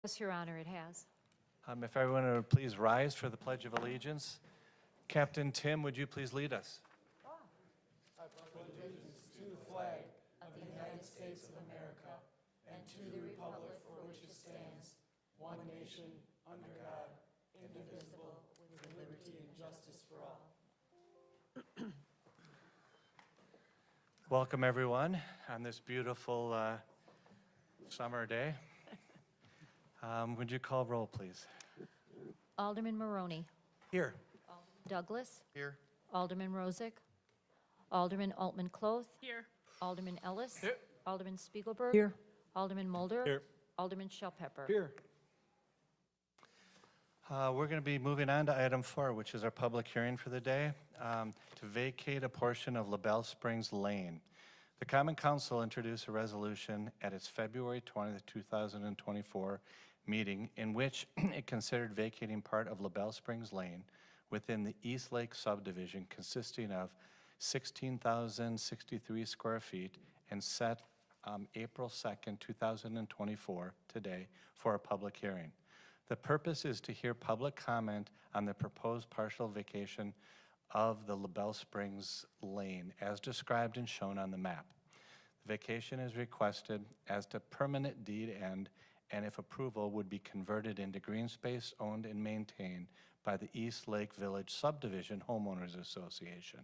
Yes, Your Honor, it has. If everyone would please rise for the Pledge of Allegiance. Captain Tim, would you please lead us? Welcome, everyone, on this beautiful summer day. Would you call roll, please? Alderman Maroney. Here. Douglas. Here. Alderman Rozak. Alderman Altman-Cloth. Here. Alderman Ellis. Here. Alderman Spiegelberg. Here. Alderman Mulder. Here. Alderman Shellpepper. Here. We're going to be moving on to item 4, which is our public hearing for the day, to vacate a portion of LaBelle Springs Lane. The Common Council introduced a resolution at its February 20th, 2024 meeting in which it considered vacating part of LaBelle Springs Lane within the East Lake subdivision consisting of 16,063 square feet and set April 2nd, 2024, today, for a public hearing. The purpose is to hear public comment on the proposed partial vacation of the LaBelle Springs Lane as described and shown on the map. The vacation is requested as to permanent deed end, and if approval, would be converted into green space owned and maintained by the East Lake Village Subdivision Homeowners Association.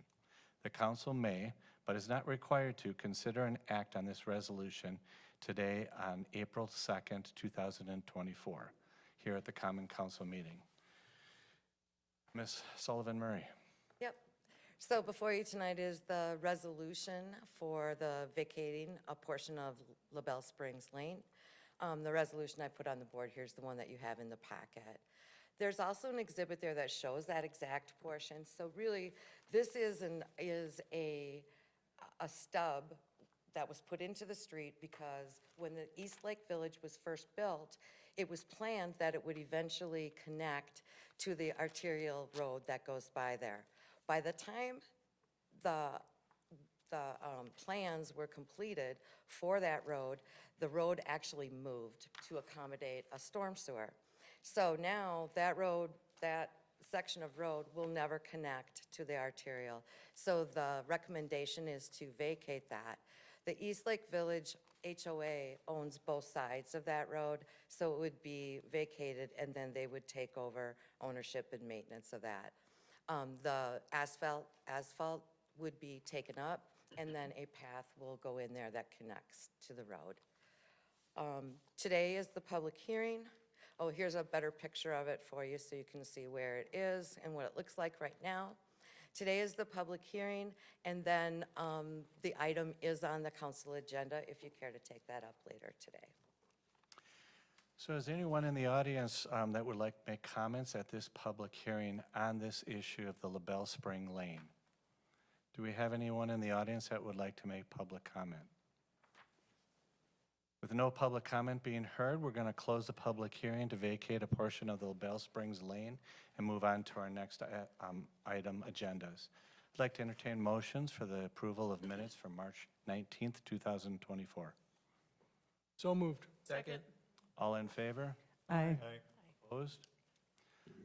The council may, but is not required to, consider and act on this resolution today on April 2nd, 2024, here at the Common Council meeting. Ms. Sullivan Murray. Yep. So before you tonight is the resolution for the vacating a portion of LaBelle Springs Lane. The resolution I put on the board here is the one that you have in the packet. There's also an exhibit there that shows that exact portion. So really, this is a stub that was put into the street because when the East Lake Village was first built, it was planned that it would eventually connect to the arterial road that goes by there. By the time the plans were completed for that road, the road actually moved to accommodate a storm sewer. So now that road, that section of road will never connect to the arterial. So the recommendation is to vacate that. The East Lake Village HOA owns both sides of that road, so it would be vacated and then they would take over ownership and maintenance of that. The asphalt would be taken up and then a path will go in there that connects to the road. Today is the public hearing. Oh, here's a better picture of it for you so you can see where it is and what it looks like right now. Today is the public hearing, and then the item is on the council agenda if you care to take that up later today. So is there anyone in the audience that would like to make comments at this public hearing on this issue of the LaBelle Spring Lane? Do we have anyone in the audience that would like to make public comment? With no public comment being heard, we're going to close the public hearing to vacate a portion of the LaBelle Springs Lane and move on to our next item agendas. I'd like to entertain motions for the approval of minutes from March 19th, 2024. So moved. Second. All in favor? Aye. Opposed?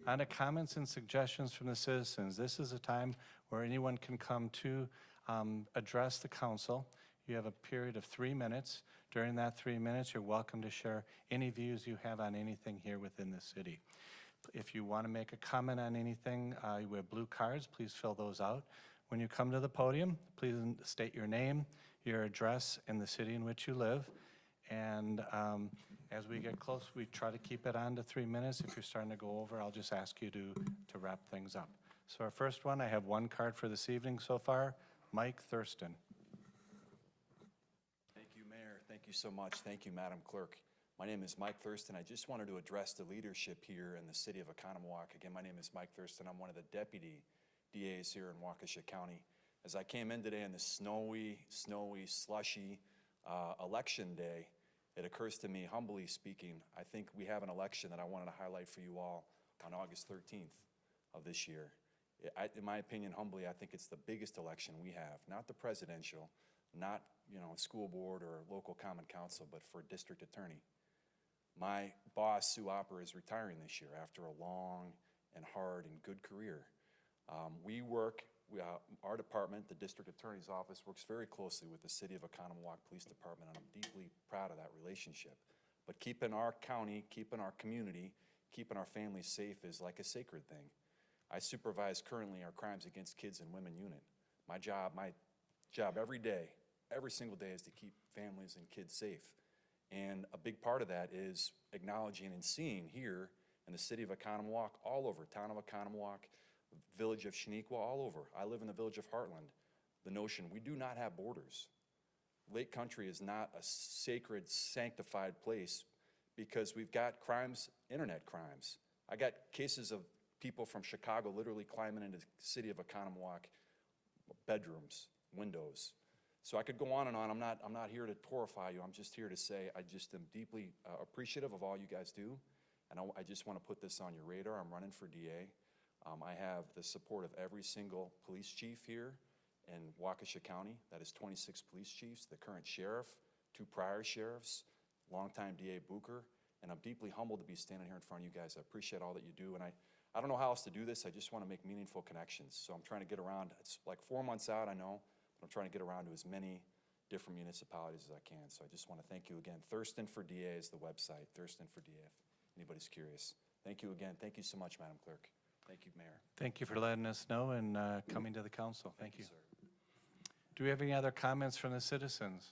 On to comments and suggestions from the citizens. This is a time where anyone can come to address the council. You have a period of 3 minutes. During that 3 minutes, you're welcome to share any views you have on anything here within the city. If you want to make a comment on anything, we have blue cards. Please fill those out. When you come to the podium, please state your name, your address, and the city in which you live. And as we get close, we try to keep it on to 3 minutes. If you're starting to go over, I'll just ask you to wrap things up. So our first one, I have one card for this evening so far. Mike Thurston. Thank you, Mayor. Thank you so much. Thank you, Madam Clerk. My name is Mike Thurston. I just wanted to address the leadership here in the city of Oconomowoc. Again, my name is Mike Thurston. I'm one of the deputy DAs here in Waukesha County. As I came in today on this snowy, slushy election day, it occurs to me, humbly speaking, I think we have an election that I wanted to highlight for you all on August 13th of this year. In my opinion, humbly, I think it's the biggest election we have, not the presidential, not school board or local common council, but for district attorney. My boss, Sue Opper, is retiring this year after a long and hard and good career. Our department, the district attorney's office, works very closely with the City of Oconomowoc Police Department, and I'm deeply proud of that relationship. But keeping our county, keeping our community, keeping our families safe is like a sacred thing. I supervise currently our Crimes Against Kids and Women unit. My job every day, every single day, is to keep families and kids safe. And a big part of that is acknowledging and seeing here in the city of Oconomowoc, all over, town of Oconomowoc, village of Shaniqua, all over. I live in the village of Heartland. The notion, we do not have borders. Lake Country is not a sacred, sanctified place because we've got crimes, internet crimes. I got cases of people from Chicago literally climbing into the city of Oconomowoc bedrooms, windows. So I could go on and on. I'm not here to horrify you. I'm just here to say I just am deeply appreciative of all you guys do, and I just want to put this on your radar. I'm running for DA. I have the support of every single police chief here in Waukesha County. That is 26 police chiefs, the current sheriff, 2 prior sheriffs, longtime DA Bucher, and I'm deeply humbled to be standing here in front of you guys. I appreciate all that you do, and I don't know how else to do this. I just want to make meaningful connections. So I'm trying to get around. It's like 4 months out, I know, but I'm trying to get around to as many different municipalities as I can. So I just want to thank you again. Thurston for DA is the website, Thurston for DA, if anybody's curious. Thank you again. Thank you so much, Madam Clerk. Thank you, Mayor. Thank you for letting us know and coming to the council. Thank you. sir. Do we have any other comments from the citizens?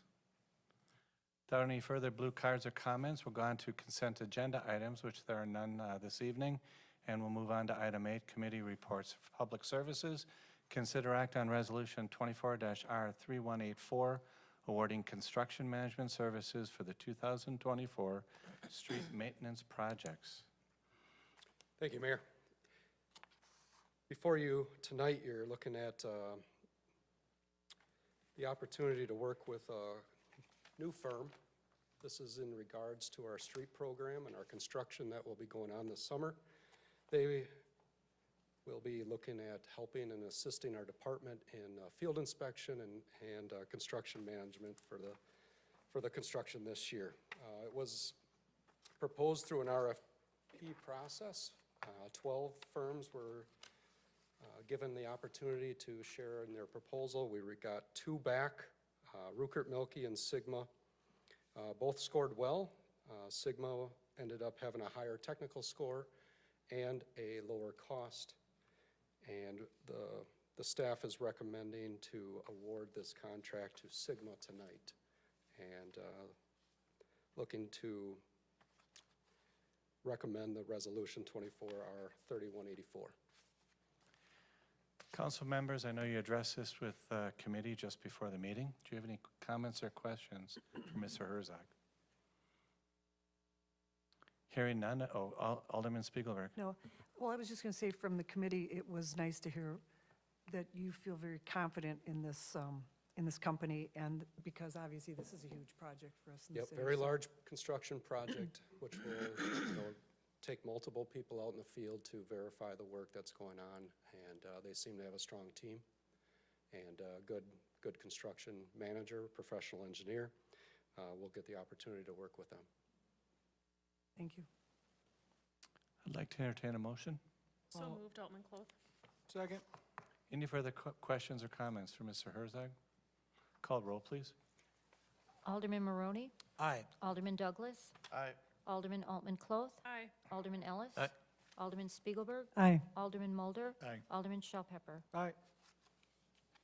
Without any further blue cards or comments, we'll go on to consent agenda items, which there are none this evening, and we'll move on to item 8, committee reports of public services. Consider act on resolution 24-R3184, awarding construction management services for the 2024 street maintenance projects. Thank you, Mayor. Before you tonight, you're looking at the opportunity to work with a new firm. This is in regards to our street program and our construction that will be going on this summer. They will be looking at helping and assisting our department in field inspection and construction management for the construction this year. It was proposed through an RFP process. 12 firms were given the opportunity to share in their proposal. We got 2 back, Rukert Milky and Sigma. Both scored well. Sigma ended up having a higher technical score and a lower cost. And the staff is recommending to award this contract to Sigma tonight, and looking to recommend the resolution 24-R3184. Council members, I know you addressed this with committee just before the meeting. Do you have any comments or questions for Mr. Herzog? Hearing none, Alderman Spiegelberg. No, well, I was just going to say, from the committee, it was nice to hear that you feel very confident in this company, and because obviously this is a huge project for us in the Yep, city. very so- large construction project, which will, take multiple people out in the field to verify the work that's going on, and they seem to have a strong team and good construction manager, professional engineer. We'll get the opportunity to work with them. Thank you. I'd like to entertain a motion. So moved, Altman Cloth. Second. Any further questions or comments for Mr. Herzog? Call roll, please. Alderman Maroney, Aye. Alderman Douglas, Aye. Alderman Altman Cloth, Aye. Alderman Ellis. Aye. Alderman Spiegelberg, Aye. Alderman Mulder. Aye. Alderman Shell Pepper. Aye.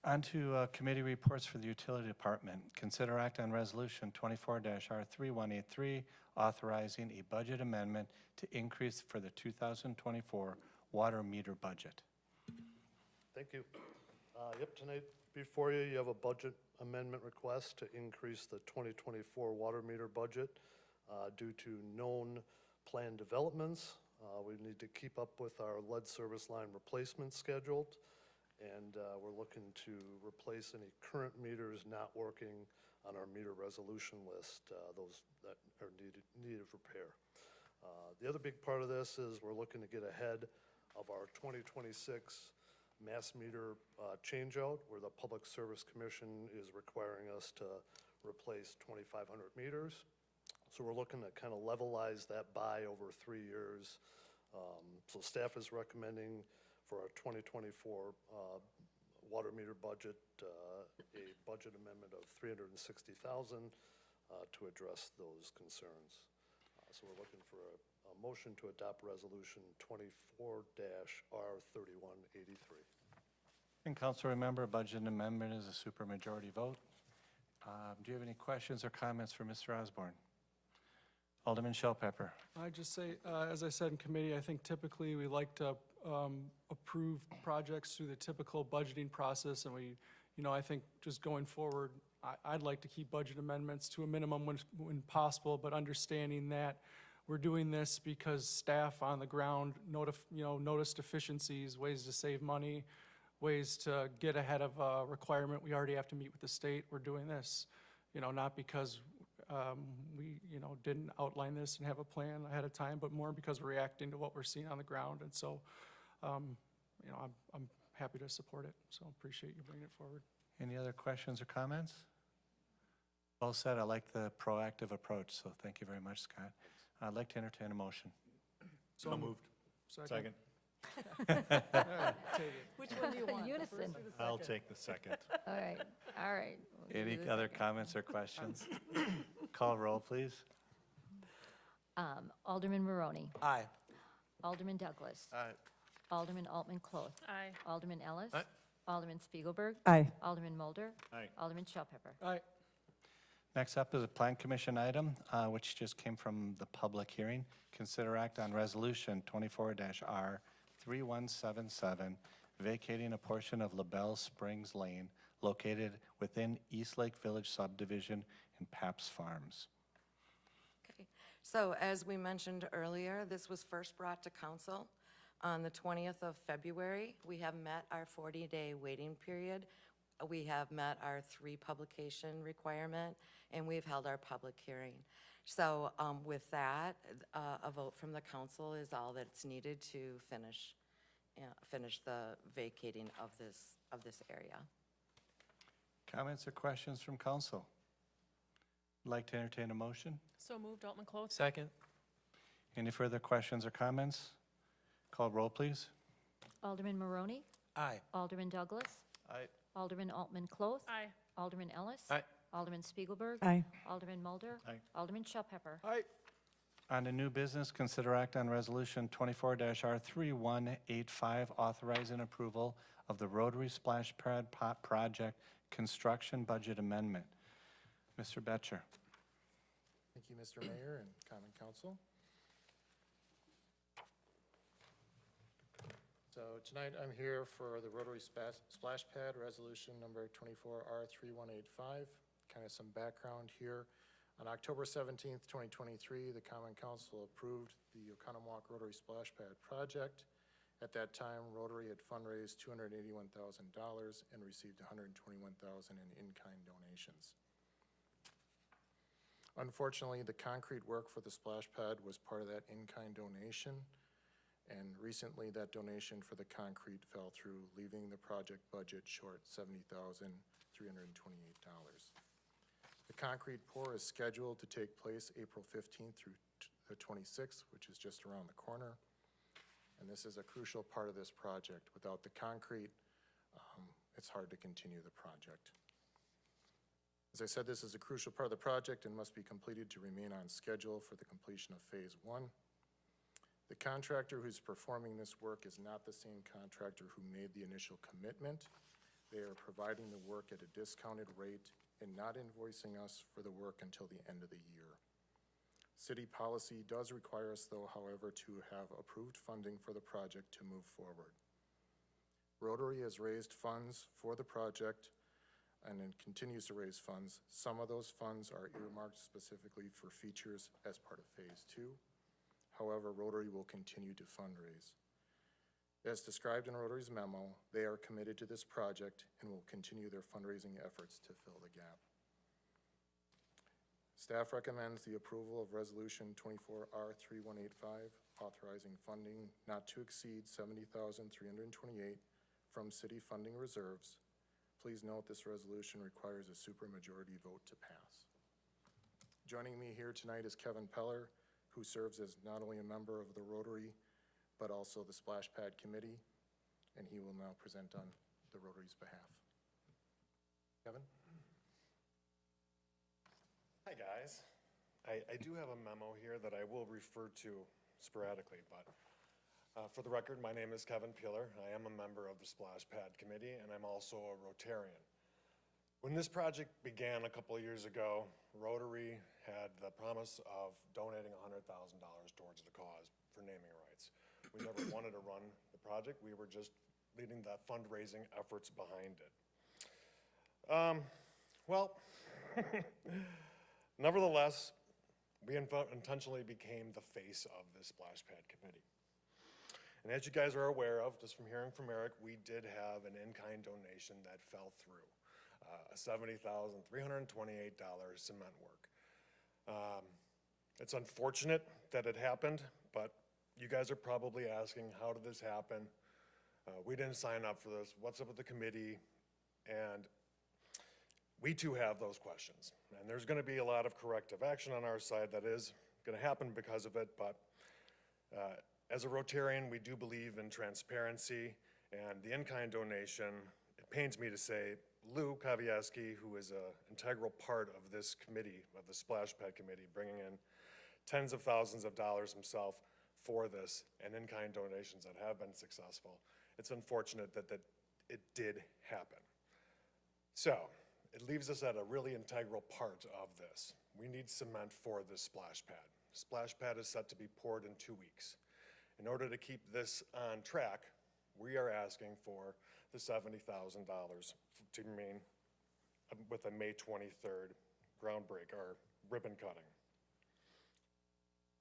On to committee reports for the utility department. Consider act on resolution 24-R3183, authorizing a budget amendment to increase for the 2024 water meter budget. Thank you. Yep, tonight before you, you have a budget amendment request to increase the 2024 water meter budget due to known planned developments. We need to keep up with our lead service line replacement scheduled, and we're looking to replace any current meters not working on our meter resolution list, those that are need of repair. The other big part of this is we're looking to get ahead of our 2026 mass meter changeout, where the Public Service Commission is requiring us to replace 2,500 meters. So we're looking to kind of levelize that by over 3 years. So staff is recommending for our 2024 water meter budget, a budget amendment of $360,000 to address those concerns. So we're looking for a motion to adopt Resolution 24-R3183. And council, remember, a budget amendment is a supermajority vote. Do you have any questions or comments for Mr. Osborne? Alderman Shellpepper. I just say, as I said in committee, I think typically we like to approve projects through the typical budgeting process, and we, I think just going forward, I'd like to keep budget amendments to a minimum when possible, but understanding that we're doing this because staff on the ground noticed deficiencies, ways to save money, ways to get ahead of a requirement we already have to meet with the state. We're doing this, not because we, didn't outline this and have a plan ahead of time, but more because we're reacting to what we're seeing on the ground. And so, I'm happy to support it. So appreciate you bringing it forward. Any other questions or comments? Well said. I like the proactive approach, so thank you very much, Scott. I'd like to entertain a motion. So moved. Second. Which one do you want? Unison. I'll take the second. All right, all right. We'll do Any the other second. comments or questions? Call roll, please. Alderman Maroney. Aye. Alderman Douglas. Aye. Alderman Altman Cloth. Aye. Alderman Ellis. Aye. Alderman Spiegelberg. Aye. Alderman Mulder. Aye. Alderman Shellpepper. All right. Next up is a Plan Commission item, which just came from the public hearing. Consider act on Resolution 24-R3177, vacating a portion of LaBelle Springs Lane located within Eastlake Village subdivision in Paps Farms. Okay. So as we mentioned earlier, this was first brought to council on the 20th of February. We have met our 40-day waiting period. We have met our 3 publication requirement, and we've held our public hearing. So with that, a vote from the council is all that's needed to finish the vacating of this area. Comments or questions from council? Like to entertain a motion? So moved, Altman Cloth. Second. Any further questions or comments? Call roll, please. Alderman Maroney. Aye. Alderman Douglas. Aye. Alderman Altman Cloth. Aye. Alderman Ellis. Aye. Alderman Spiegelberg. Aye. Alderman Mulder. Aye. Alderman Shellpepper. All right. On to new business, consider act on Resolution 24-R3185, authorizing approval of the Rotary Splash Pad Project Construction Budget Amendment. Mr. Betcher. Thank you, Mr. Mayor and Common Council. So tonight I'm here for the Rotary Splash Pad Resolution number 24-R3185. Kind of some background here. On October 17th, 2023, the Common Council approved the Oconomowoc Rotary Splash Pad project. At that time, Rotary had fundraised $281,000 and received $121,000 in in-kind donations. Unfortunately, the concrete work for the splash pad was part of that in-kind donation, and recently that donation for the concrete fell through, leaving the project budget short $70,328. The concrete pour is scheduled to take place April 15th through the 26th, which is just around the corner. And this is a crucial part of this project. Without the concrete, it's hard to continue the project. As I said, this is a crucial part of the project and must be completed to remain on schedule for the completion of Phase 1. The contractor who's performing this work is not the same contractor who made the initial commitment. They are providing the work at a discounted rate and not invoicing us for the work until the end of the year. City policy does require us, though, however, to have approved funding for the project to move forward. Rotary has raised funds for the project and then continues to raise funds. Some of those funds are earmarked specifically for features as part of Phase 2. However, Rotary will continue to fundraise. As described in Rotary's memo, they are committed to this project and will continue their fundraising efforts to fill the gap. Staff recommends the approval of Resolution 24-R3185, authorizing funding not to exceed $70,328 from city funding reserves. Please note this resolution requires a supermajority vote to pass. Joining me here tonight is Kevin Peller, who serves as not only a member of the Rotary, but also the Splash Pad Committee, and he will now present on the Rotary's behalf. Kevin? Hi, guys. I do have a memo here that I will refer to sporadically, but for the record, my name is Kevin Peeler. I am a member of the Splash Pad Committee, and I'm also a Rotarian. When this project began a couple of years ago, Rotary had the promise of donating $100,000 towards the cause for naming rights. We never wanted to run the project. We were just leading the fundraising efforts behind it. Well, nevertheless, we intentionally became the face of this Splash Pad Committee. And as you guys are aware of, just from hearing from Eric, we did have an in-kind donation that fell through, a $70,328 cement work. It's unfortunate that it happened, but you guys are probably asking, how did this happen? We didn't sign up for this. What's up with the committee? And we too have those questions. And there's going to be a lot of corrective action on our side that is going to happen because of it, but as a Rotarian, we do believe in transparency and the in-kind donation. It pains me to say, Lou Kavieski, who is an integral part of this committee, of the Splash Pad Committee, bringing in tens of thousands of dollars himself for this and in-kind donations that have been successful. It's unfortunate that it did happen. So, it leaves us at a really integral part of this. We need cement for this splash pad. Splash pad is set to be poured in 2 weeks. In order to keep this on track, we are asking for the $70,000 to remain with a May 23rd groundbreak or ribbon cutting.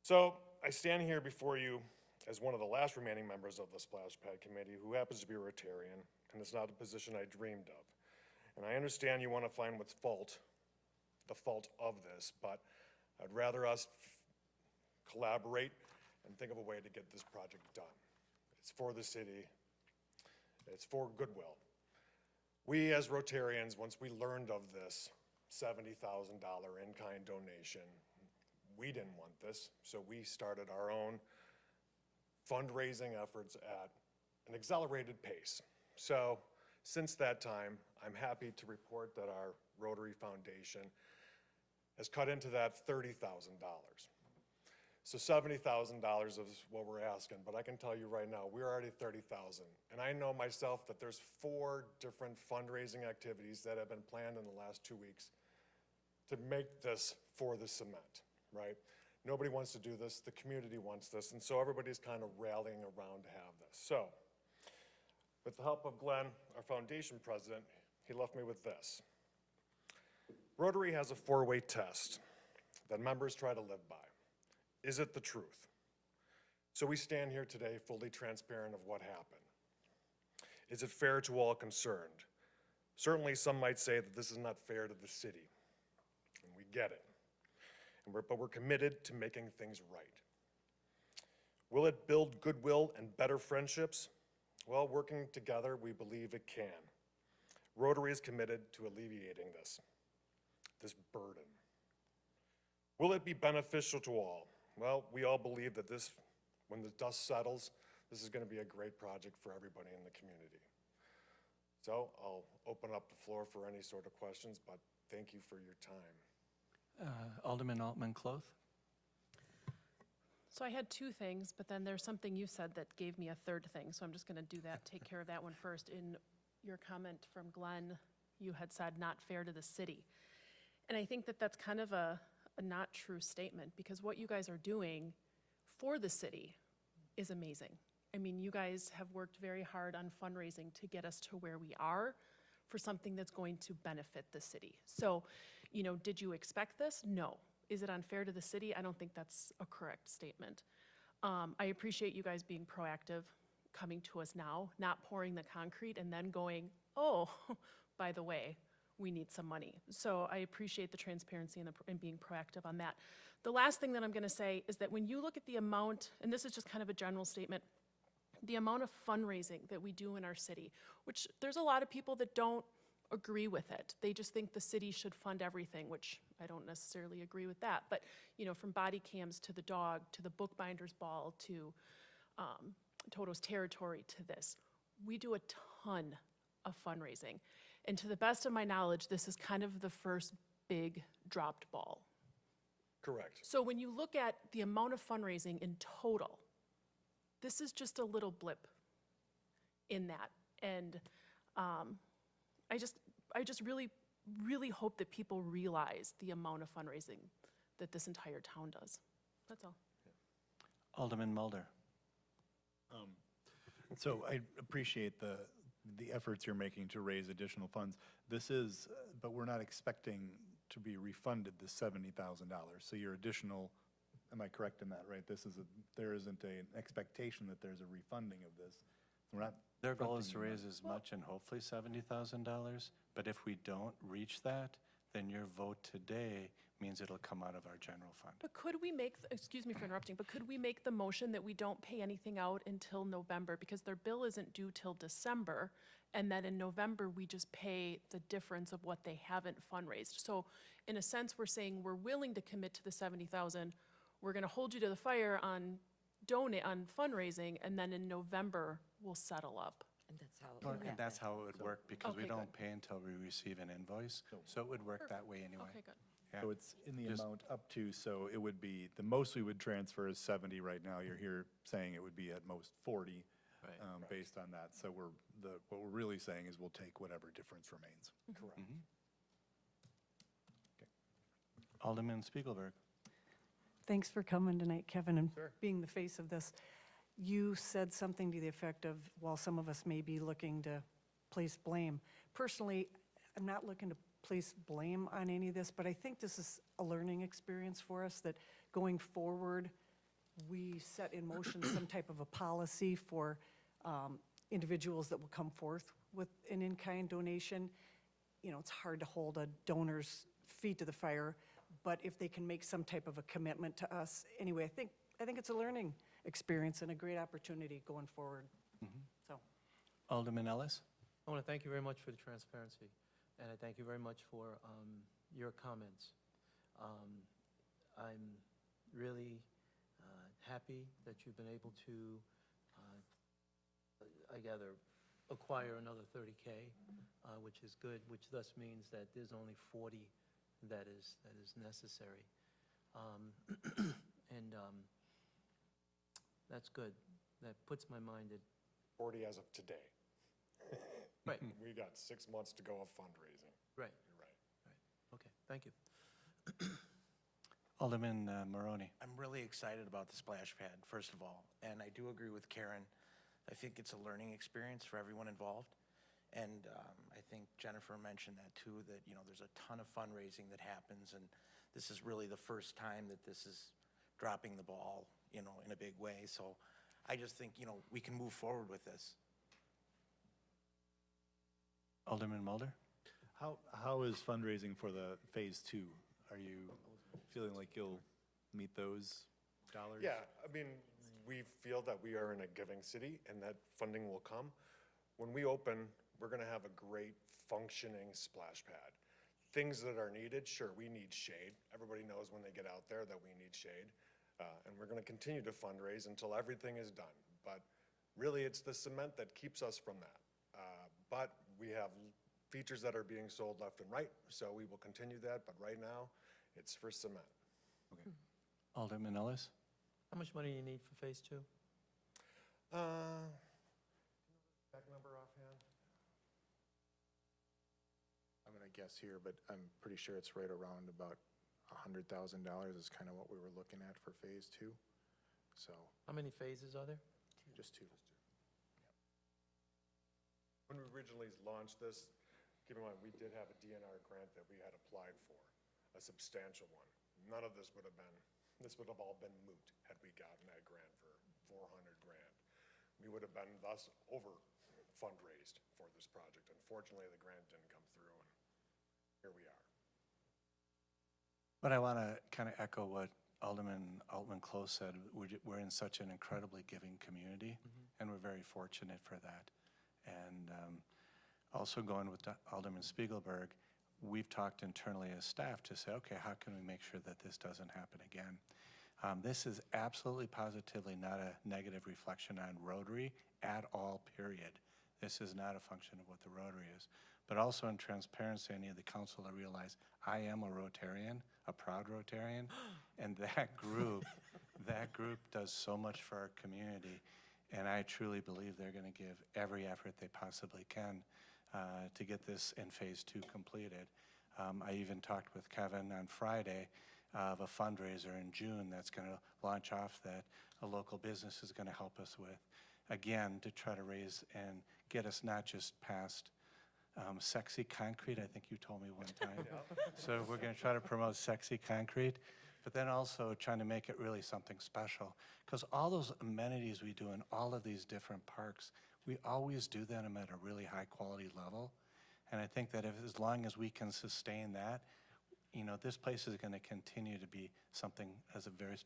So I stand here before you as one of the last remaining members of the Splash Pad Committee who happens to be a Rotarian, and it's not a position I dreamed of. And I understand you want to find what's the fault of this, but I'd rather us collaborate and think of a way to get this project done. It's for the city. It's for goodwill. We as Rotarians, once we learned of this $70,000 in-kind donation, we didn't want this, so we started our own fundraising efforts at an accelerated pace. So since that time, I'm happy to report that our Rotary Foundation has cut into that $30,000. So $70,000 is what we're asking, but I can tell you right now, we're already $30,000. And I know myself that there's 4 different fundraising activities that have been planned in the last 2 weeks to make this for the cement, right? Nobody wants to do this, the community wants this, and so everybody's kind of rallying around to have this. So, with the help of Glenn, our foundation president, he left me with this. Rotary has a 4-way test that members try to live by. Is it the truth? So we stand here today fully transparent of what happened. Is it fair to all concerned? Certainly some might say that this is not fair to the city, and we get it. But we're committed to making things right. Will it build goodwill and better friendships? Well, working together, we believe it can. Rotary is committed to alleviating this burden. Will it be beneficial to all? Well, we all believe that when the dust settles, this is going to be a great project for everybody in the community. So I'll open up the floor for any sort of questions, but thank you for your time. Alderman Altman-Cloth? So I had 2 things, but then there's something you said that gave me a third thing, so I'm just going to take care of that one first. In your comment from Glenn, you had said not fair to the city. And I think that that's kind of a not true statement, because what you guys are doing for the city is amazing. I mean, you guys have worked very hard on fundraising to get us to where we are for something that's going to benefit the city. So, did you expect this? No. Is it unfair to the city? I don't think that's a correct statement. I appreciate you guys being proactive, coming to us now, not pouring the concrete and then going, oh, by the way, we need some money. So I appreciate the transparency and being proactive on that. The last thing that I'm gonna say is that when you look at the amount, and this is just kind of a general statement, the amount of fundraising that we do in our city, which there's a lot of people that don't agree with it. They just think the city should fund everything, which I don't necessarily agree with that. But, you know, from body cams to the dog, to the bookbinder's ball, to Toto's Territory, to this, we do a ton of fundraising. And to the best of my knowledge, this is kind of the first big dropped ball. Correct. So when you look at the amount of fundraising in total, this is just a little blip in that. And I just really, really hope that people realize the amount of fundraising that this entire town does. That's all. Alderman Mulder. So I appreciate the efforts you're making to raise additional funds. This is, but we're not expecting to be refunded the $70,000. So your additional, am I correct in that, right? There isn't an expectation that there's a refunding of this. We're not. Their goal is to fronting raise as much and hopefully $70,000, but if we don't reach that, then your vote today means it'll come out of our general fund. But could we make, excuse me for interrupting, but could we make the motion that we don't pay anything out until November? Because their bill isn't due till December, and then in November, we just pay the difference of what they haven't fundraised. So in a sense, we're saying we're willing to commit to the 70,000. We're gonna hold you to the fire on fundraising, and then in November, we'll settle up. And that's how. Well, and that's how it would work, because we Okay, don't pay until we receive an invoice, so it would work that way anyway. Okay, good. Yeah. So it's in the Just- amount up to, so it would be, the most we would transfer is 70 right now. You're here saying it would be at most 40, based on that. So what we're really saying is we'll take whatever difference remains. Correct. Alderman Spiegelberg. Thanks for coming tonight, Kevin, and being the face of this. You said something to the effect of, while some of us may be looking to place blame. Personally, I'm not looking to place blame on any of this, but I think this is a learning experience for us, that going forward, we set in motion some type of a policy for individuals that will come forth with an in-kind donation. You know, it's hard to hold a donor's feet to the fire, but if they can make some type of a commitment to us, anyway, I think it's a learning experience and a great opportunity going forward. So, Alderman Ellis. I want to thank you very much for the transparency, and I thank you very much for your comments. I'm really happy that you've been able to, I gather, acquire another 30K, which is good, which thus means that there's only 40 that is necessary. And that's good. That puts my mind at 40 as of today. Right. We got 6 months to go of fundraising. right. You're right. Okay, thank you. Alderman Maroney. I'm really excited about the splash pad, first of all, and I do agree with Karen. I think it's a learning experience for everyone involved, and I think Jennifer mentioned that too, that, you know, there's a ton of fundraising that happens, and this is really the first time that this is dropping the ball, you know, in a big way, so I just think, you know, we can move forward with this. Alderman Mulder. How is fundraising for the Phase 2? Are you feeling like you'll meet those dollars? Yeah, I mean, we feel that we are in a giving city and that funding will come. When we open, we're gonna have a great functioning splash pad. Things that are needed, sure, we need shade. Everybody knows when they get out there that we need shade. And we're gonna continue to fundraise until everything is done. But really, it's the cement that keeps us from that. But we have features that are being sold left and right, so we will continue that, but right now, it's for cement. Alderman Ellis. How much money do you need for Phase 2? Back number offhand? I'm gonna guess here, but I'm pretty sure it's right around about $100,000 is kind of what we were looking at for Phase 2. So, How many phases are there? just two. When we originally launched this, keep in mind, we did have a DNR grant that we had applied for, a substantial one. None of this would have all been moot had we gotten that grant for 400 grand. We would have been thus over fundraised for this project. Unfortunately, the grant didn't come through, and here we are. But I want to kind of echo what Alderman Altman-Close said. We're in such an incredibly giving community, and we're very fortunate for that. And also going with Alderman Spiegelberg, we've talked internally as staff to say, okay, how can we make sure that this doesn't happen again? This is absolutely positively not a negative reflection on Rotary at all, period. This is not a function of what the Rotary is. But also in transparency, I need the council to realize I am a Rotarian, a proud Rotarian, and that group does so much for our community, and I truly believe they're going to give every effort they possibly can to get this in Phase 2 completed. I even talked with Kevin on Friday of a fundraiser in June that's going to launch off that a local business is going to help us with, again, to try to raise and get us not just past sexy concrete, I think you told me one time. So we're going to try to promote sexy concrete, but then also trying to make it really something special. Because all those amenities we do in all of these different parks, we always do them at a really high quality level. And I think that as long as we can sustain that, you know, this place is going to continue to be something as a very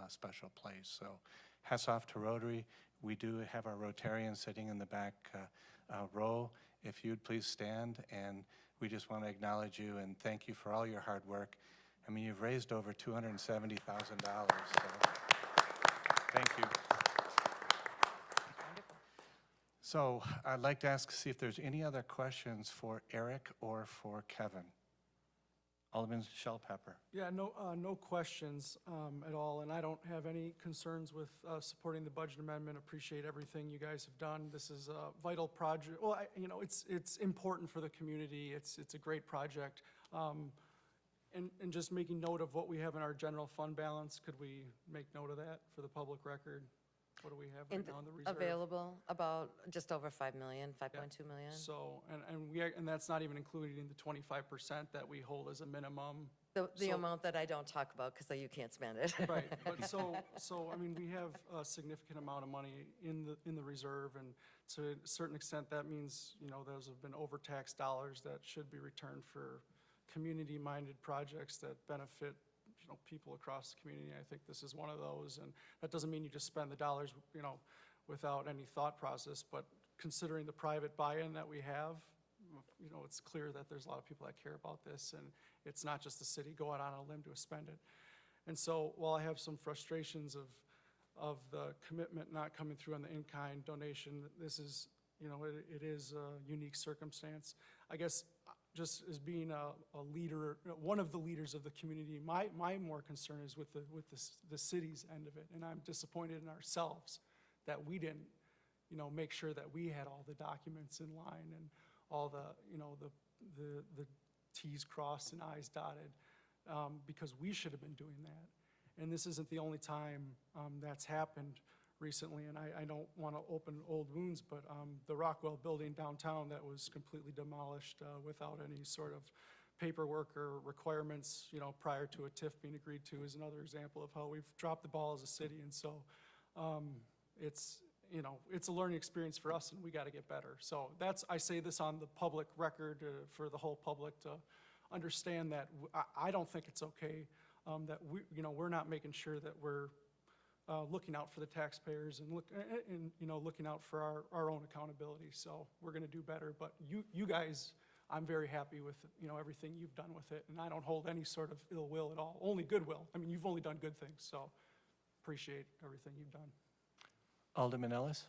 special place. So hats off to Rotary. We do have our Rotarians sitting in the back row. If you'd please stand, and we just want to acknowledge you and thank you for all your hard work. I mean, you've raised over $270,000, so thank you. So I'd like to see if there's any other questions for Eric or for Kevin. Alderman Shellpepper. Yeah, no questions at all, and I don't have any concerns with supporting the budget amendment. Appreciate everything you guys have done. This is a vital project. Well, you know, it's important for the community. It's a great project. And just making note of what we have in our general fund balance, could we make note of that for the public record? What do we have right now in the reserve? Available, about just over 5 million, 5.2 million. So, and that's not even including the 25% that we hold as a minimum. The So- amount that I don't talk about because you can't spend it. Right, but so, I mean, we have a significant amount of money in the reserve, and to a certain extent, that means, you know, those have been overtaxed dollars that should be returned for community-minded projects that benefit, you know, people across the community. I think this is one of those, and that doesn't mean you just spend the dollars, you know, without any thought process, but considering the private buy-in that we have, you know, it's clear that there's a lot of people that care about this, and it's not just the city going on a limb to spend it. And so while I have some frustrations of the commitment not coming through on the in-kind donation, this is, you know, it is a unique circumstance. I guess just as being a leader, one of the leaders of the community, my more concern is with the city's end of it, and I'm disappointed in ourselves that we didn't, you know, make sure that we had all the documents in line and all the, you know, the T's crossed and I's dotted, because we should have been doing that. And this isn't the only time that's happened recently, and I don't want to open old wounds, but the Rockwell building downtown that was completely demolished without any sort of paperwork or requirements, you know, prior to a TIF being agreed to is another example of how we've dropped the ball as a city. And so it's, you know, it's a learning experience for us, and we got to get better. So I say this on the public record for the whole public to understand that I don't think it's okay that we, you know, we're not making sure that we're looking out for the taxpayers and you know, looking out for our own accountability. So we're going to do better. But you guys, I'm very happy with, you know, everything you've done with it, and I don't hold any sort of ill will at all. Only goodwill. I mean, you've only done good things. So appreciate everything you've done. Alderman Ellis?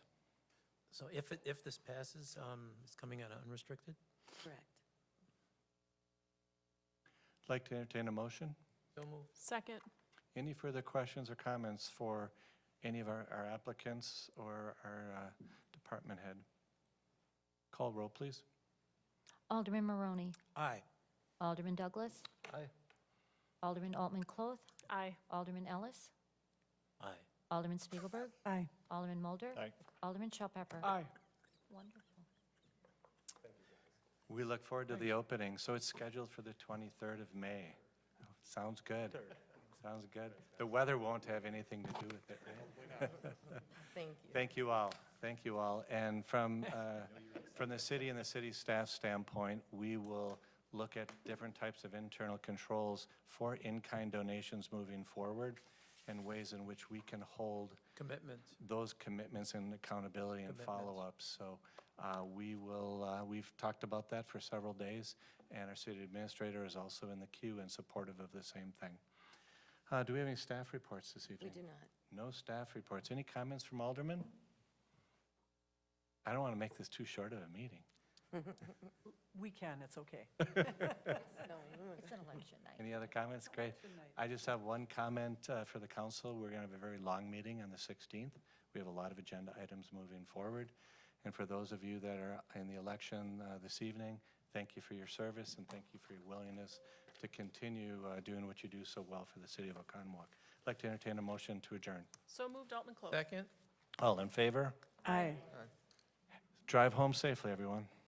So if this passes, it's coming out of unrestricted? Correct. I'd like to entertain a motion. So moved. Second. Any further questions or comments for any of our applicants or our department head? Call roll, please. Alderman Maroney. Aye. Alderman Douglas. Aye. Alderman Altman-Cloth. Aye. Alderman Ellis. Aye. Alderman Spiegelberg. Aye. Alderman Mulder. Aye. Alderman Shellpepper. Aye. Wonderful. We look forward to the opening. So it's scheduled for the 23rd of May. Sounds good. Sounds good. The weather won't have anything to do with it, right? Thank you. Thank you all. Thank you all. And from the city and the city staff standpoint, we will look at different types of internal controls for in-kind donations moving forward and ways in which we can hold Commitments. those commitments and accountability and Commitments. follow-ups. So We've talked about that for several days, and our city administrator is also in the queue and supportive of the same thing. Do we have any staff reports this We evening? do not. No staff reports. Any comments from Alderman? I don't want to make this too short of a meeting. We can, it's okay. It's an election night. Any other comments? Great. I just have one comment for the council. We're going to have a very long meeting on the 16th. We have a lot of agenda items moving forward. And for those of you that are in the election this evening, thank you for your service and thank you for your willingness to continue doing what you do so well for the city of Oconomowoc. I'd like to entertain a motion to adjourn. So moved, Altman Cloak. Second? All in favor? Aye. Drive home safely, everyone.